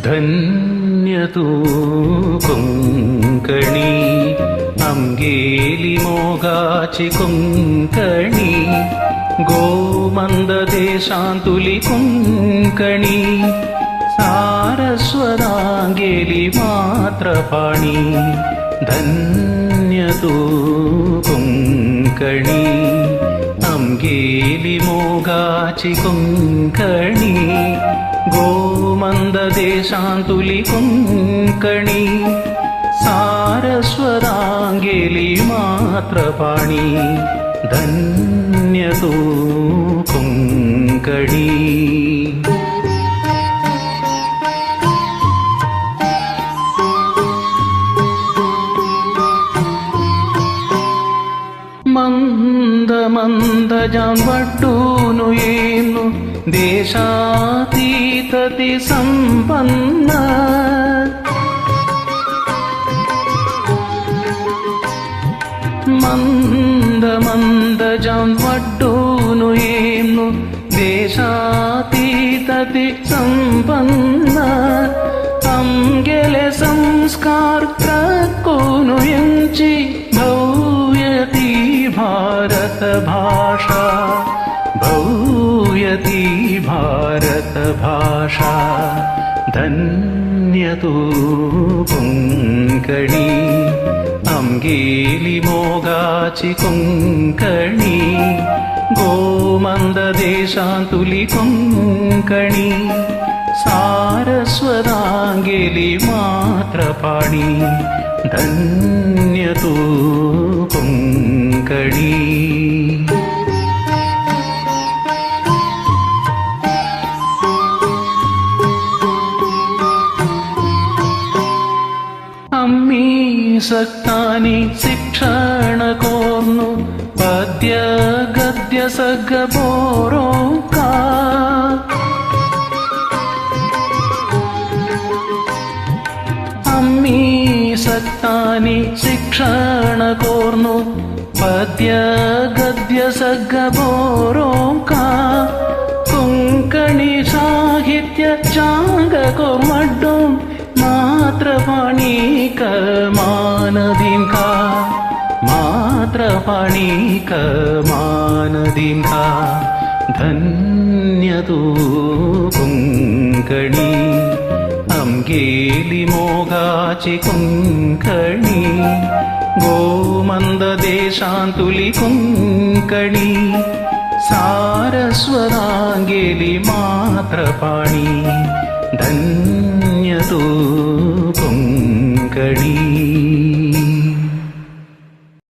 ധന്യതൂ കൊങ്കണി അംഗേലി മോഗാചി കൊങ്കണി ഗോമന്ദദേശാന്തുലി കൊങ്കണി സാരസ്വതാംഗേലി മാത്രപാണി ധന്യതൂ കൊങ്കണി അംഗേലി മോഗാചി കൊങ്കണി ഗോമന്ദദേശാന്തുലി കൊങ്കണി സാരസ്വതാംഗേലി മാത്രപാണി ധന്യതൂ കൊങ്കണി. ಮಂದಜಾಂ ವಟ್ಟೂನು ಏನು ದೇಶಾತೀತತಿ ಸಂಪನ್ನ ಮಂದಜಾಂ ವಟ್ಟೂನು ಏನು ದೇಶಾತೀತತಿ ಸಂಪನ್ನ ಅಂಗೆಲೆ ಸಂಸ್ಕಾರ ಪ್ರಕ್ಕೂನು ಎಂಚಿ ಭವ್ಯತಿ ಭಾರತ ಭಾಷಾ ಭವ್ಯತಿ ಭಾರತ ಭಾಷಾ ಧನ್ಯತೂ ಕೊಂಕಣಿ ಅಂಗೇಲಿ ಮೋಗಾಚಿ ಕೊಂಕಣಿ ಗೋಮಂದದೇಶಾಂತುಲಿ ಕೊಂಕಣಿ സാരസ്വതാംഗേലി മാത്രപാണി ധന്യതൂ കൊങ്കണി. അമ്മീ സക്താനി ಶಿಕ್ಷಣ ಕೋರ್ನು ಪದ್ಯ ಗದ್ಯ ಸಗ್ಗ ಬೋರೋಕ ಅಮ್ಮೀ ಸಕ್ತಾನಿ ಶಿಕ್ಷಣ ಕೋರ್ನು ಪದ್ಯ ಗದ್ಯ ಸಗ್ಗ ಬೋರೋಕ ಕೊಂಕಣಿ ಸಾಹಿತ್ಯ ಚಾಂಗ ಕೋರ್ಮಡ್ಡು മാത്രപാണീക മാനദീംക മാത്രപാണീക മാനദീംക ധന്യതൂ കൊങ്കണി അംഗേലി മോഗാചി കൊങ്കണി ഗോമന്ദദേശാന്തുലി കൊങ്കണി സാരസ്വതാംഗേലി മാത്രപാണി ധന്യതൂ കൊങ്കണി.